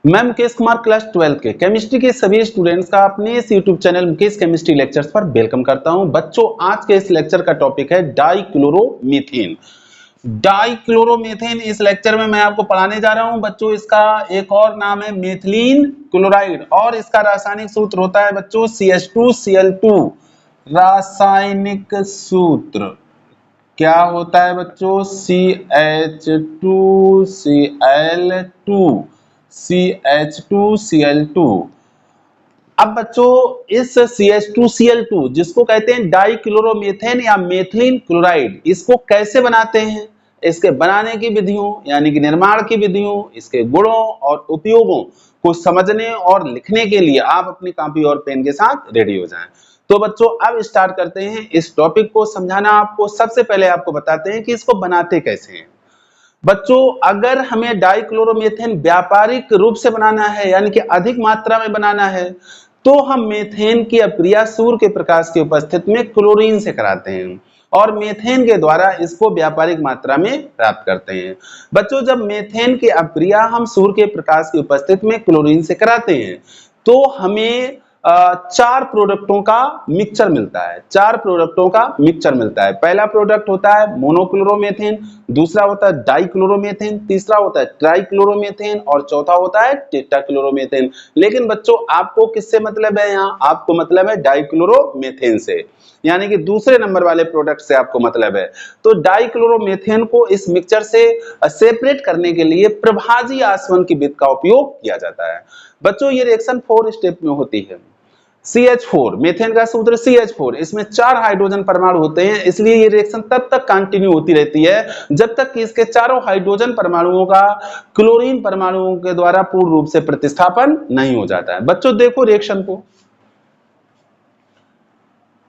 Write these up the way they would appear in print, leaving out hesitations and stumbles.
मैं मुकेश कुमार क्लास 12 के केमिस्ट्री के सभी स्टूडेंट्स का अपने इस YouTube channel Mukesh chemistry lectures पर वेलकम करता हूं। बच्चों, आज के इस लेक्चर का टॉपिक है डाइक्लोरोमीथेन। डाइक्लोरोमीथेन इस लेक्चर में मैं आपको पढ़ाने जा रहा हूं। बच्चों, इसका एक और नाम है मेथिलीन क्लोराइड और इसका रासायनिक सूत्र होता है बच्चों CH2Cl2। रासायनिक सूत्र क्या होता है बच्चों? CH2Cl2। अब बच्चों, इस CH2Cl2 जिसको कहते हैं डाइक्लोरोमीथेन या मेथिलीन क्लोराइड, इसको कैसे बनाते हैं, इसके बनाने की विधियों यानी कि निर्माण की विधियों, इसके गुणों और उपयोगों को समझने और लिखने के लिए आप अपनी कॉपी और पेन के साथ रेडी हो जाएं। तो बच्चों, अब स्टार्ट करते हैं इस टॉपिक को समझाना। आपको सबसे पहले आपको बताते हैं कि इसको बनाते कैसे हैं। बच्चों, अगर हमें डाइक्लोरोमीथेन व्यापारिक रूप से बनाना है यानी कि अधिक मात्रा में बनाना है, तो हम मेथेन की अभिक्रिया सूर्य के प्रकाश की उपस्थिति में क्लोरीन से कराते हैं और मेथेन के द्वारा इसको व्यापारिक मात्रा में प्राप्त करते हैं। बच्चों, जब मेथेन की अभिक्रिया हम सूर्य के प्रकाश की उपस्थिति में क्लोरीन से कराते हैं तो हमें 4 प्रोडक्टों का मिक्सचर मिलता है। 4 प्रोडक्टों का मिक्सचर मिलता है। पहला प्रोडक्ट होता है मोनोक्लोरोमीथेन, दूसरा होता है डाइक्लोरोमीथेन, तीसरा होता है ट्राइक्लोरोमीथेन और चौथा होता है टेट्राक्लोरोमीथेन। लेकिन बच्चों, आपको किससे मतलब है? यहाँ आपको मतलब है डाइक्लोरोमीथेन से, यानी कि दूसरे नंबर वाले प्रोडक्ट से आपको मतलब है। तो डाइक्लोरोमीथेन को इस मिक्सचर से सेपरेट करने के लिए प्रभाजी आसवन की विधि का उपयोग किया जाता है। बच्चों, ये रिएक्शन 4 स्टेप में होती है। CH4, मेथेन का सूत्र CH4, इसमें 4 हाइड्रोजन परमाणु होते हैं, इसलिए ये रिएक्शन तब तक कंटिन्यू होती रहती है जब तक कि इसके चारों हाइड्रोजन परमाणुओं का क्लोरीन परमाणुओं के द्वारा पूर्ण रूप से प्रतिस्थापन नहीं हो जाता है। बच्चों देखो रिएक्शन को,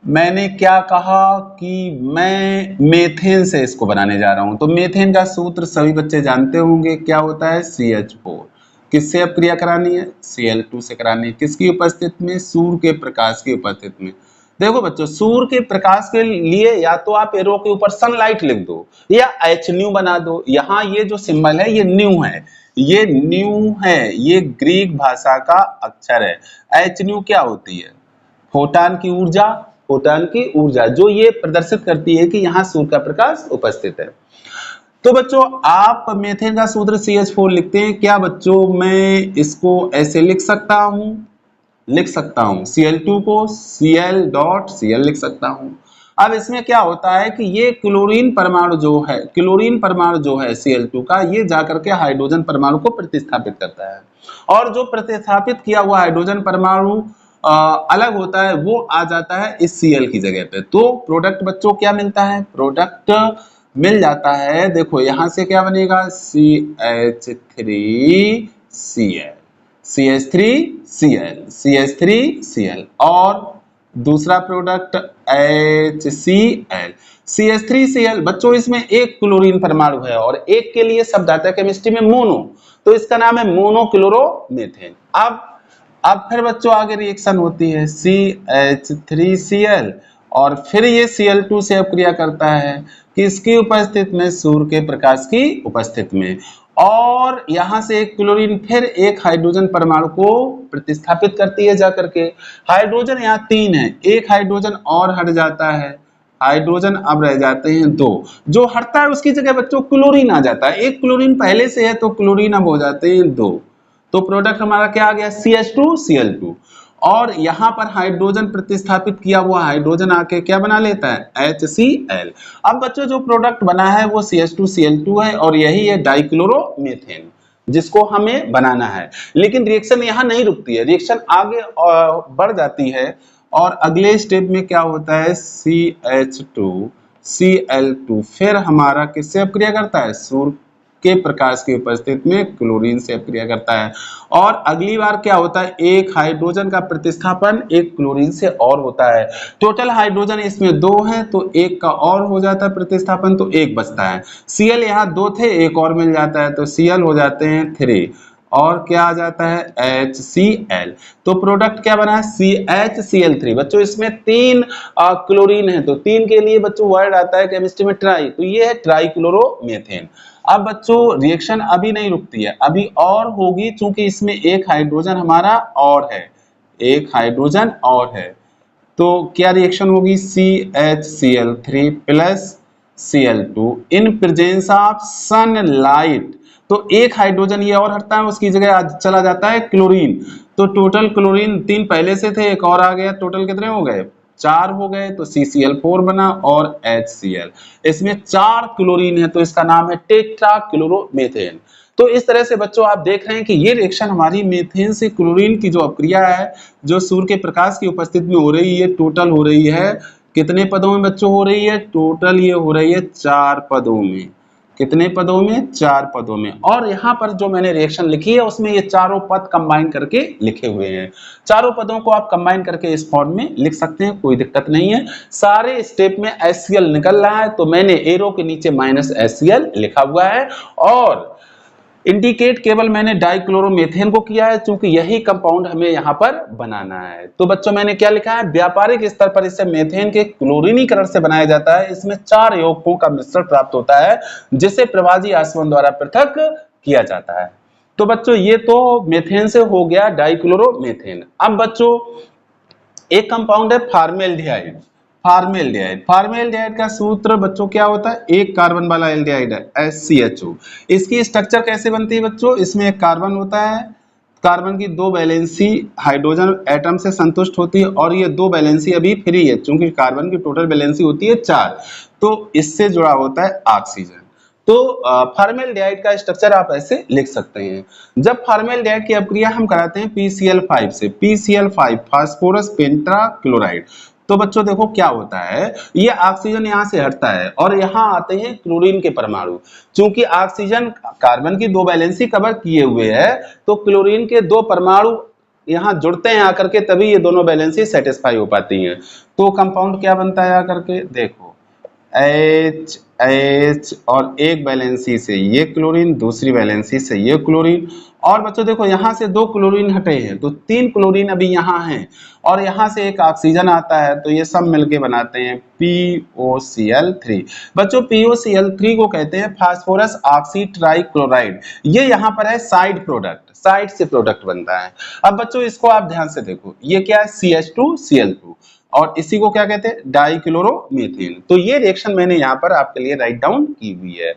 मैंने क्या कहा कि मैं मेथेन से इसको बनाने जा रहा हूं। तो मेथेन का सूत्र सभी बच्चे जानते होंगे, क्या होता है? CH4। किससे अब क्रिया करानी है? Cl2 से करानी है। किसकी उपस्थिति में? सूर्य के प्रकाश की उपस्थिति में। देखो बच्चों, सूर्य के प्रकाश के लिए या तो आप एरो के ऊपर सनलाइट लिख दो या H बना दो। यहाँ ये जो सिंबल है ये न्यू है, ये न्यू है, ये ग्रीक भाषा का अक्षर है। H क्या होती है? फोटान की ऊर्जा, फोटान की ऊर्जा जो ये प्रदर्शित करती है कि यहाँ सूर्य का प्रकाश उपस्थित है। तो बच्चों, आप मेथेन का सूत्र CH4 लिखते हैं। क्या बच्चों, मैं इसको ऐसे लिख सकता हूं? लिख सकता हूं। Cl2 को Cl.Cl लिख सकता हूं। अब इसमें क्या होता है कि ये क्लोरीन परमाणु जो है, क्लोरीन परमाणु जो है Cl2 का, ये जाकर के हाइड्रोजन परमाणु को प्रतिस्थापित करता है और जो प्रतिस्थापित किया हुआ हाइड्रोजन परमाणु अलग होता है वो आ जाता है इस Cl की जगह पे। तो प्रोडक्ट बच्चों क्या मिलता है? प्रोडक्ट मिल जाता है। देखो यहां से क्या बनेगा? CH3Cl, CH3Cl और दूसरा प्रोडक्ट HCl, CH3Cl। बच्चों, इसमें एक क्लोरीन परमाणु है और एक के लिए शब्द आता है केमिस्ट्री में मोनो, तो इसका नाम है मोनोक्लोरोमीथेन। अब फिर बच्चों आगे रिएक्शन होती है CH3Cl और फिर ये Cl2 से अपक्रिया करता है किसकी उपस्थिति में? सूर्य के प्रकाश की उपस्थिति में। और यहां से एक क्लोरीन फिर एक हाइड्रोजन परमाणु को प्रतिस्थापित करती है जाकर के। हाइड्रोजन यहाँ 3 है, एक हाइड्रोजन और हट जाता है, हाइड्रोजन अब रह जाते हैं 2। जो हटता है उसकी जगह बच्चों क्लोरीन आ जाता है। एक क्लोरीन पहले से है तो क्लोरीन अब हो जाते हैं 2। तो प्रोडक्ट हमारा क्या आ गया? CH2Cl2 और यहां पर हाइड्रोजन प्रतिस्थापित किया हुआ हाइड्रोजन आके क्या बना लेता है? HCl। अब बच्चों, जो प्रोडक्ट बना है वो CH2Cl2 है और यही है डाइक्लोरोमीथेन जिसको हमें बनाना है। लेकिन रिएक्शन यहाँ नहीं रुकती है, रिएक्शन आगे बढ़ जाती है और अगले स्टेप में क्या होता है? CH2Cl2 फिर हमारा किससे अपक्रिया करता है? सूर्य के प्रकाश की उपस्थिति में क्लोरीन से अपक्रिया करता है। और अगली बार क्या होता है? एक हाइड्रोजन का प्रतिस्थापन एक क्लोरीन से और होता है। टोटल हाइड्रोजन इसमें 2 हैं तो एक का और हो जाता है प्रतिस्थापन, तो एक बचता है। Cl यहाँ 2 थे, एक और मिल जाता है तो Cl हो जाते हैं 3 और क्या आ जाता है HCl। तो प्रोडक्ट क्या बना है CHCl3। बच्चों इसमें 3 क्लोरीन है, तो 3 के लिए बच्चों वर्ड आता है केमिस्ट्री में ट्राई, तो ये है ट्राइक्लोरोमेथेन। अब बच्चों रिएक्शन अभी नहीं रुकती है, अभी और होगी, चूंकि इसमें एक हाइड्रोजन हमारा और है, एक हाइड्रोजन और है। तो क्या रिएक्शन होगी CHCl3 plus Cl2 in presence of sunlight. तो एक हाइड्रोजन ये और हटता है, उसकी जगह चला जाता है क्लोरीन। तो टोटल क्लोरीन 3 पहले से थे, एक और आ गया, टोटल कितने हो गए 4 हो गए, तो CCl4 बना और HCl। इसमें 4 क्लोरीन है, तो इसका नाम है टेट्राक्लोरोमेथेन। तो इस तरह से बच्चों आप देख रहे हैं कि ये रिएक्शन हमारी मीथेन से क्लोरीन की जो अपक्रिया है, जो सूर्य के प्रकाश की उपस्थिति में हो रही है, टोटल हो रही है कितने पदों में बच्चों हो रही है, टोटल ये हो रही है 4 पदों में। कितने पदों में 4 पदों में। और यहाँ पर जो मैंने रिएक्शन लिखी है उसमें ये चारों पद कंबाइन करके लिखे हुए हैं। चारों पदों को आप कंबाइन करके इस फॉर्म में लिख सकते हैं, कोई दिक्कत नहीं है। सारे स्टेप में HCl निकल रहा है, तो मैंने एरो के नीचे -HCl लिखा हुआ है, और इंडिकेट केवल मैंने डाइक्लोरोमेथेन को किया है, क्योंकि यही कंपाउंड हमें यहाँ पर बनाना है। तो बच्चों मैंने क्या लिखा है, व्यापारिक स्तर पर इसे मेथेन के क्लोरीनीकरण से बनाया जाता है। इसमें 4 यौगिकों का मिश्रण प्राप्त होता है, जिसे प्रवाजी आसवन द्वारा पृथक किया जाता है। तो बच्चों ये तो मेथेन से हो गया डाइक्लोरोमेथेन। अब बच्चों एक कंपाउंड है फॉर्मेल्डिहाइड। फॉर्मेल्डिहाइड का सूत्र बच्चों क्या होता है, एक कार्बन वाला एल्डिहाइड है SCHO। इसकी स्ट्रक्चर कैसे बनती है बच्चों, इसमें एक कार्बन होता है, कार्बन की 2 वैलेंसी हाइड्रोजन एटम से संतुष्ट होती है, और ये 2 वैलेंसी अभी फ्री है, क्योंकि कार्बन की टोटल वैलेंसी होती है 4, तो इससे जुड़ा होता है ऑक्सीजन। तो फॉर्मेल्डिहाइड का स्ट्रक्चर आप ऐसे लिख सकते हैं। जब फॉर्मेल्डिहाइड की अपक्रिया हम कराते हैं PCl5 से, PCl5 फास्फोरस पेंटाक्लोराइड, तो बच्चों देखो क्या होता है, ये ऑक्सीजन यहाँ से हटता है और यहाँ आते हैं क्लोरीन के परमाणु। चूंकि ऑक्सीजन कार्बन की 2 वैलेंसी कवर किए हुए है, तो क्लोरीन के 2 परमाणु यहाँ जुड़ते हैं आकर के, तभी ये दोनों वैलेंसी सेटिस्फाई हो पाती हैं। तो कंपाउंड क्या बनता है आकर के, देखो H और एक वैलेंसी से ये क्लोरीन, दूसरी वैलेंसी से ये क्लोरीन, और बच्चों देखो यहाँ से 2 क्लोरीन हटे हैं, तो 3 क्लोरीन अभी यहाँ हैं, और यहाँ से एक ऑक्सीजन आता है, तो ये सब मिलके बनाते हैं POCl3। बच्चों POCl3 को कहते हैं फास्फोरस ऑक्सी ट्राइक्लोराइड। ये यहाँ पर है साइड प्रोडक्ट, साइड से प्रोडक्ट बनता है। अब बच्चों इसको आप ध्यान से देखो, ये क्या है CH2Cl2, और इसी को क्या कहते हैं डाइक्लोरोमेथेन। तो ये रिएक्शन मैंने यहाँ पर आपके लिए राइट डाउन की हुई है।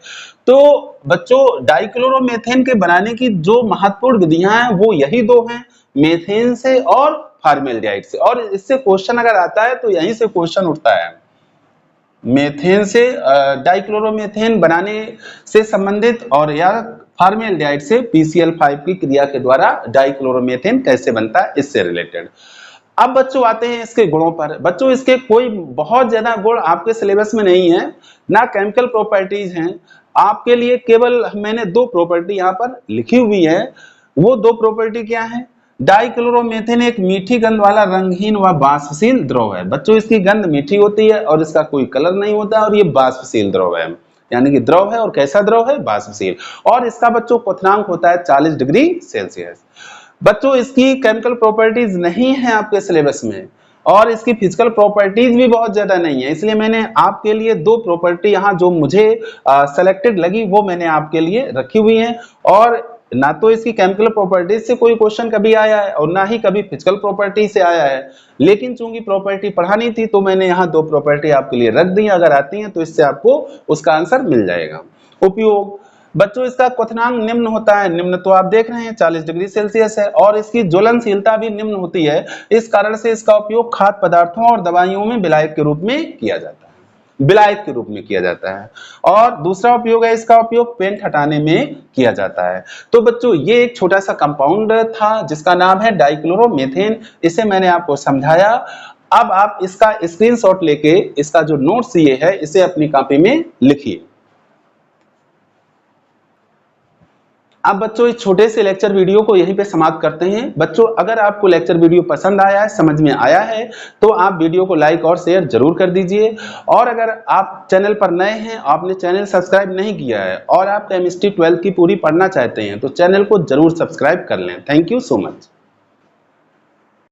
तो बच्चों डाइक्लोरोमेथेन के बनाने की जो महत्वपूर्ण विधियां हैं वो यही 2 हैं, मेथेन से और फॉर्मेल्डिहाइड से। और इससे क्वेश्चन अगर आता है तो यहीं से क्वेश्चन उठता है, मेथेन से डाइक्लोरोमेथेन बनाने से संबंधित, और या फॉर्मेल्डिहाइड से PCl5 की क्रिया के द्वारा डाइक्लोरोमेथेन कैसे बनता है, इससे रिलेटेड। अब बच्चों आते हैं इसके गुणों पर। बच्चों इसके कोई बहुत ज्यादा गुण आपके सिलेबस में नहीं है, ना केमिकल प्रॉपर्टीज हैं। आपके लिए केवल मैंने 2 प्रॉपर्टी यहाँ पर लिखी हुई है। वो 2 प्रॉपर्टी क्या है, डाइक्लोरोमेथेन एक मीठी गंध वाला रंगहीन व बाष्पशील द्रव है। बच्चों इसकी गंध मीठी होती है और इसका कोई कलर नहीं होता, और ये बाष्पशील द्रव है, यानी कि द्रव है, और कैसा द्रव है, बाष्पशील। और इसका बच्चों क्वथनांक होता है 40 डिग्री सेल्सियस। बच्चों इसकी केमिकल प्रॉपर्टीज नहीं है आपके सिलेबस में, और इसकी फिजिकल प्रॉपर्टीज भी बहुत ज्यादा नहीं है, इसलिए मैंने आपके लिए 2 प्रॉपर्टी यहाँ जो मुझे सेलेक्टेड लगी वो मैंने आपके लिए रखी हुई है। और ना तो इसकी केमिकल प्रॉपर्टीज से कोई क्वेश्चन कभी आया है, और ना ही कभी फिजिकल प्रॉपर्टी से आया है, लेकिन चूंकि प्रॉपर्टी पढ़ानी थी तो मैंने यहाँ 2 प्रॉपर्टी आपके लिए रख दी। अगर आती हैं तो इससे आपको उसका आंसर मिल जाएगा। उपयोग, बच्चों इसका क्वथनांक निम्न होता है, निम्न तो आप देख रहे हैं 40 डिग्री सेल्सियस है, और इसकी ज्वलनशीलता भी निम्न होती है। इस कारण से इसका उपयोग खाद्य पदार्थों और दवाइयों में विलायक के रूप में किया जाता है, विलायक के रूप में किया जाता है। और दूसरा उपयोग है, इसका उपयोग पेंट हटाने में किया जाता है। तो बच्चों ये एक छोटा सा कंपाउंड था जिसका नाम है डाइक्लोरोमेथेन, इसे मैंने आपको समझाया। अब आप इसका स्क्रीनशॉट लेके इसका जो नोट्स ये है इसे अपनी कॉपी में लिखिए। अब बच्चों इस छोटे से लेक्चर वीडियो को यहीं पे समाप्त करते हैं। बच्चों अगर आपको लेक्चर वीडियो पसंद आया है, समझ में आया है, तो आप वीडियो को लाइक और शेयर जरूर कर दीजिए। और अगर आप चैनल पर नए हैं, आपने चैनल सब्सक्राइब नहीं किया है और आप केमिस्ट्री 12th की पूरी पढ़ना चाहते हैं तो चैनल को जरूर सब्सक्राइब कर लें। Thank you so much.